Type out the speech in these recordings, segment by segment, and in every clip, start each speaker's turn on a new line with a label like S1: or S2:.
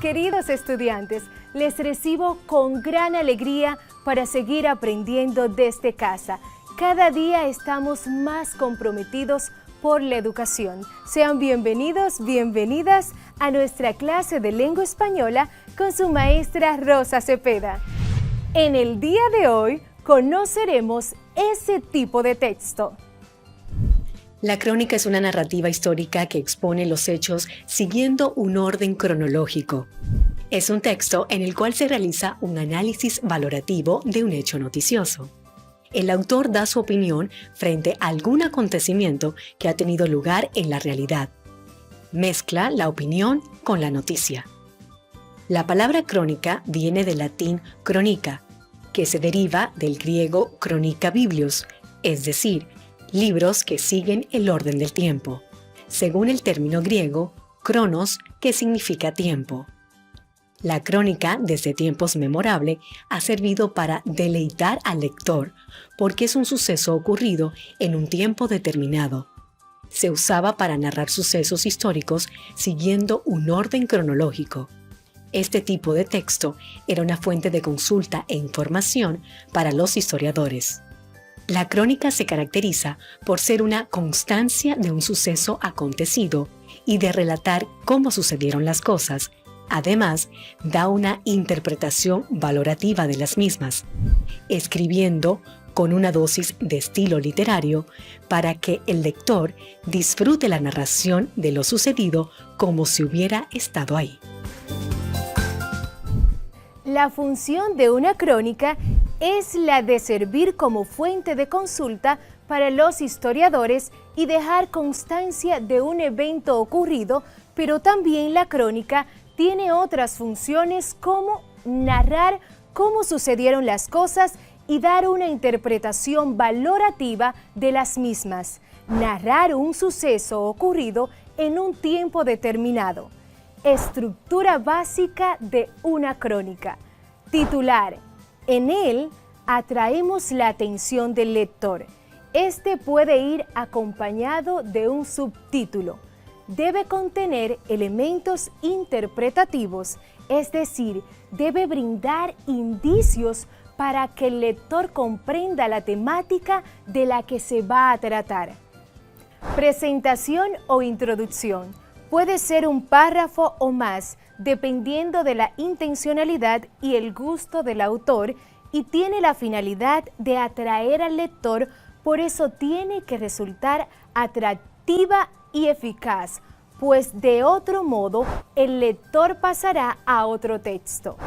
S1: queridos estudiantes, les recibo con gran alegría para seguir aprendiendo desde casa. Cada día estamos más comprometidos por la educación. Sean bienvenidos, bienvenidas a nuestra clase de lengua española con su maestra Rosa Cepeda. En el día de hoy conoceremos ese tipo de texto.
S2: La crónica es una narrativa histórica que expone los hechos siguiendo un orden cronológico. Es un texto en el cual se realiza un análisis valorativo de un hecho noticioso. El autor da su opinión frente a algún acontecimiento que ha tenido lugar en la realidad. Mezcla la opinión con la noticia. La palabra crónica viene del latín chronica, que se deriva del griego chronica biblios, es decir, libros que siguen el orden del tiempo, según el término griego cronos, que significa tiempo. La crónica, desde tiempos memorables, ha servido para deleitar al lector, porque es un suceso ocurrido en un tiempo determinado. Se usaba para narrar sucesos históricos siguiendo un orden cronológico. Este tipo de texto era una fuente de consulta e información para los historiadores. La crónica se caracteriza por ser una constancia de un suceso acontecido y de relatar cómo sucedieron las cosas. Además, da una interpretación valorativa de las mismas, escribiendo con una dosis de estilo literario para que el lector disfrute la narración de lo sucedido como si hubiera estado ahí.
S1: La función de una crónica es la de servir como fuente de consulta para los historiadores y dejar constancia de un evento ocurrido, pero también la crónica tiene otras funciones como narrar cómo sucedieron las cosas y dar una interpretación valorativa de las mismas, narrar un suceso ocurrido en un tiempo determinado. Estructura básica de una crónica. Titular. En él atraemos la atención del lector. Este puede ir acompañado de un subtítulo. Debe contener elementos interpretativos, es decir, debe brindar indicios para que el lector comprenda la temática de la que se va a tratar. Presentación o introducción. Puede ser un párrafo o más, dependiendo de la intencionalidad y el gusto del autor, y tiene la finalidad de atraer al lector, por eso tiene que resultar atractiva y eficaz, pues de otro modo el lector pasará a otro texto.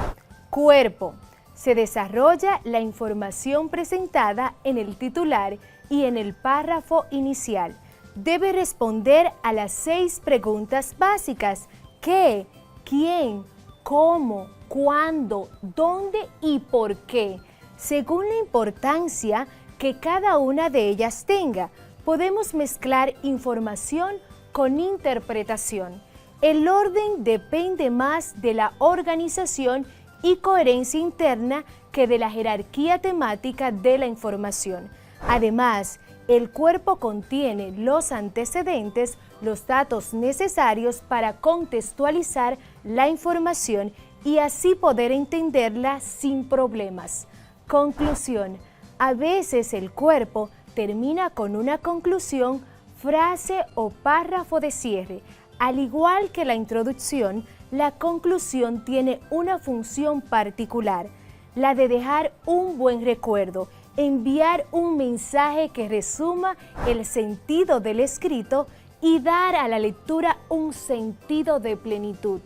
S1: Cuerpo. Se desarrolla la información presentada en el titular y en el párrafo inicial. Debe responder a las 6 preguntas básicas: ¿qué?, ¿quién?, ¿cómo?, ¿cuándo?, ¿dónde? y ¿por qué?, según la importancia que cada una de ellas tenga. Podemos mezclar información con interpretación. El orden depende más de la organización y coherencia interna que de la jerarquía temática de la información. Además, el cuerpo contiene los antecedentes, los datos necesarios para contextualizar la información y así poder entenderla sin problemas. Conclusión. A veces el cuerpo termina con una conclusión, frase o párrafo de cierre. Al igual que la introducción, la conclusión tiene una función particular, la de dejar un buen recuerdo, enviar un mensaje que resuma el sentido del escrito y dar a la lectura un sentido de plenitud.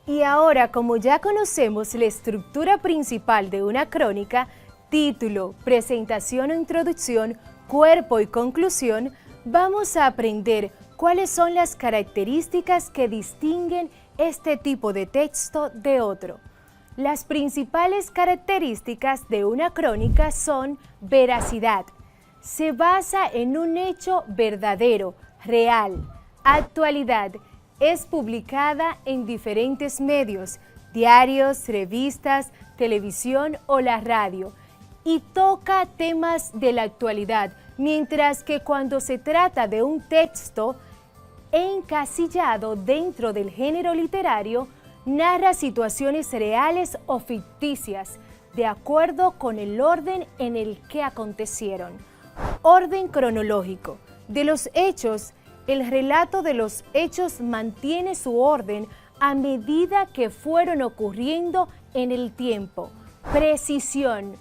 S1: Y ahora, como ya conocemos la estructura principal de una crónica, título, presentación o introducción, cuerpo y conclusión, vamos a aprender cuáles son las características que distinguen este tipo de texto de otro. Las principales características de una crónica son veracidad. Se basa en un hecho verdadero, real. Actualidad. Es publicada en diferentes medios, diarios, revistas, televisión o la radio, y toca temas de la actualidad, mientras que cuando se trata de un texto encasillado dentro del género literario, Narra situaciones reales o ficticias, de acuerdo con el orden en el que acontecieron. Orden cronológico. De los hechos, el relato de los hechos mantiene su orden a medida que fueron ocurriendo en el tiempo. Precisión.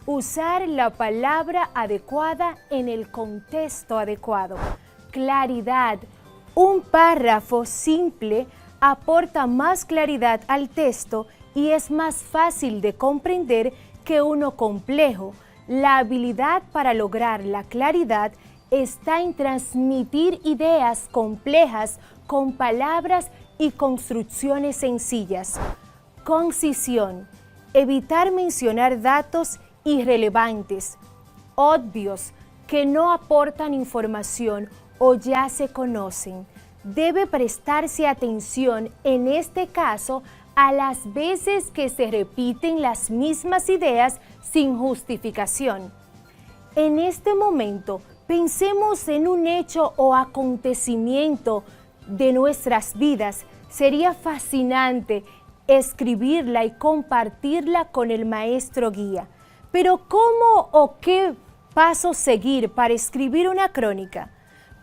S1: Usar la palabra adecuada en el contexto adecuado. Claridad. Un párrafo simple aporta más claridad al texto y es más fácil de comprender que uno complejo. La habilidad para lograr la claridad está en transmitir ideas complejas con palabras y construcciones sencillas. Concisión. Evitar mencionar datos irrelevantes, obvios, que no aportan información o ya se conocen. Debe prestarse atención, en este caso, a las veces que se repiten las mismas ideas sin justificación. En este momento, pensemos en un hecho o acontecimiento de nuestras vidas. Sería fascinante escribirla y compartirla con el maestro guía. Pero ¿cómo o qué paso seguir para escribir una crónica?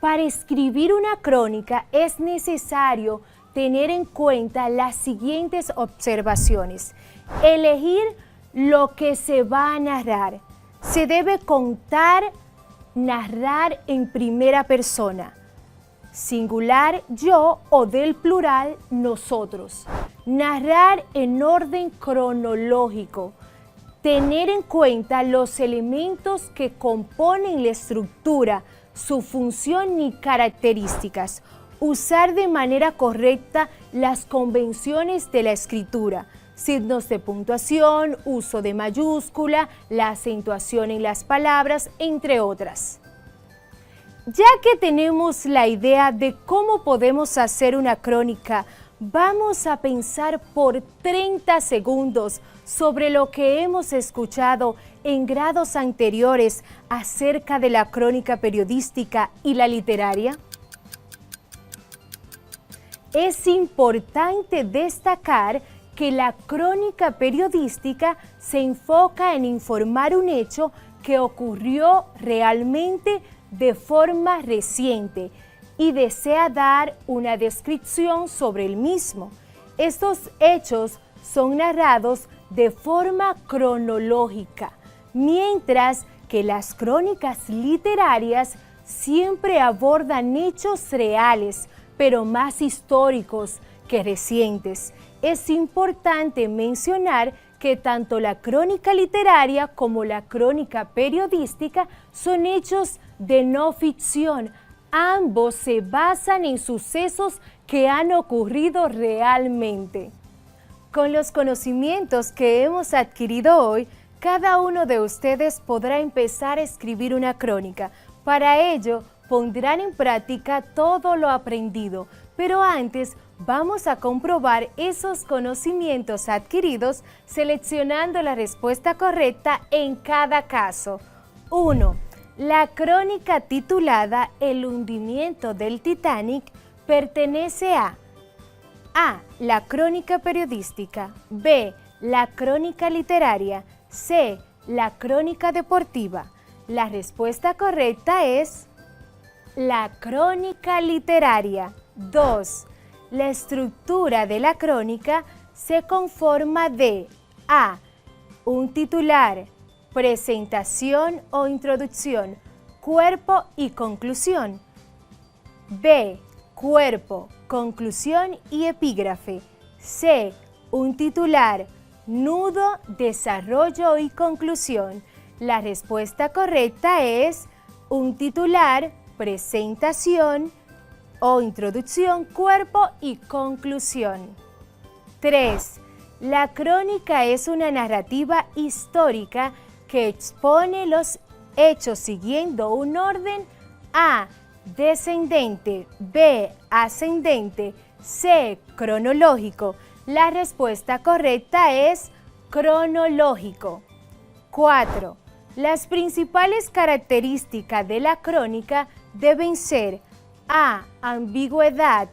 S1: Para escribir una crónica es necesario tener en cuenta las siguientes observaciones. Elegir lo que se va a narrar. Se debe contar, narrar en primera persona. Singular yo o del plural nosotros. Narrar en orden cronológico. Tener en cuenta los elementos que componen la estructura, su función y características. Usar de manera correcta las convenciones de la escritura. Signos de puntuación, uso de mayúscula, la acentuación en las palabras, entre otras. Ya que tenemos la idea de cómo podemos hacer una crónica, vamos a pensar por 30 segundos sobre lo que hemos escuchado en grados anteriores acerca de la crónica periodística y la literaria. Es importante destacar que la crónica periodística se enfoca en informar un hecho que ocurrió realmente de forma reciente y desea dar una descripción sobre el mismo. Estos hechos son narrados de forma cronológica, mientras que las crónicas literarias siempre abordan hechos reales, pero más históricos que recientes. Es importante mencionar que tanto la crónica literaria como la crónica periodística son hechos de no ficción. Ambos se basan en sucesos que han ocurrido realmente. Con los conocimientos que hemos adquirido hoy, cada uno de ustedes podrá empezar a escribir una crónica. Para ello, pondrán en práctica todo lo aprendido, pero antes vamos a comprobar esos conocimientos adquiridos seleccionando la respuesta correcta en cada caso. 1. La crónica titulada El hundimiento del Titanic pertenece a A. La crónica periodística. B. La crónica literaria. C. La crónica deportiva. La respuesta correcta es la crónica literaria. 2. La estructura de la crónica se conforma de A. Un titular, presentación o introducción, cuerpo y conclusión. B. Cuerpo, conclusión y epígrafe. C. Un titular, nudo, desarrollo y conclusión. La respuesta correcta es un titular, presentación o introducción, cuerpo y conclusión. 3. La crónica es una narrativa histórica que expone los hechos siguiendo un orden A. Descendente, B. Ascendente, C. Cronológico. La respuesta correcta es cronológico. 4. Las principales características de la crónica deben ser A. Ambigüedad,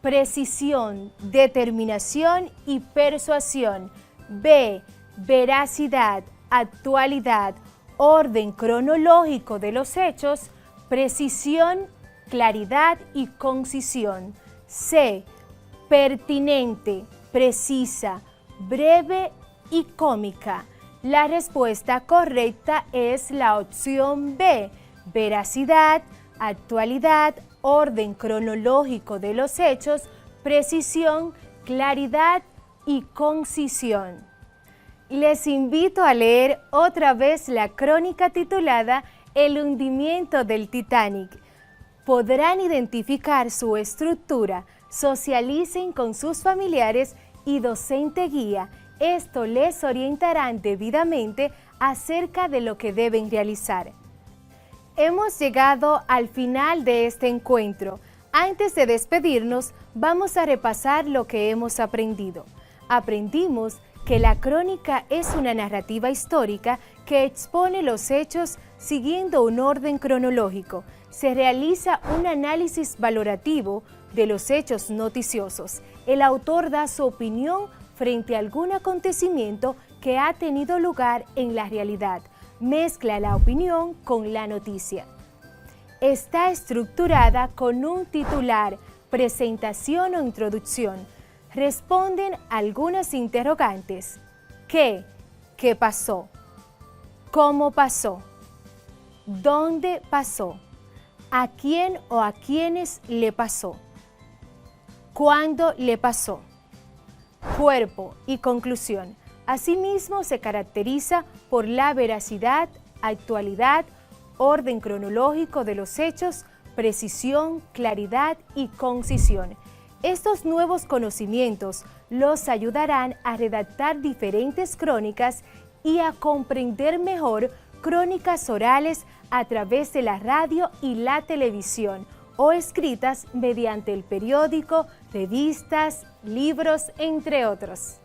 S1: precisión, determinación y persuasión. B, veracidad, actualidad, orden cronológico de los hechos, precisión, claridad y concisión. C, pertinente, precisa, breve y cómica. La respuesta correcta es la opción B, veracidad, actualidad, orden cronológico de los hechos, precisión, claridad y concisión. Les invito a leer otra vez la crónica titulada El hundimiento del Titanic. Podrán identificar su estructura, socialicen con sus familiares y docente guía. Esto les orientará debidamente acerca de lo que deben realizar. Hemos llegado al final de este encuentro. Antes de despedirnos, vamos a repasar lo que hemos aprendido. Aprendimos que la crónica es una narrativa histórica que expone los hechos siguiendo un orden cronológico. Se realiza un análisis valorativo de los hechos noticiosos. El autor da su opinión frente a algún acontecimiento que ha tenido lugar en la realidad. Mezcla la opinión con la noticia. Está estructurada con un titular, presentación o introducción. Responden algunas interrogantes. ¿Qué? ¿Qué pasó? ¿Cómo pasó? ¿Dónde pasó? ¿A quién o a quiénes le pasó? ¿Cuándo le pasó? Cuerpo y conclusión. Asimismo, se caracteriza por la veracidad, actualidad, orden cronológico de los hechos, precisión, claridad y concisión. Estos nuevos conocimientos los ayudarán a redactar diferentes crónicas y a comprender mejor crónicas orales a través de la radio y la televisión o escritas mediante el periódico, revistas, libros, entre otros.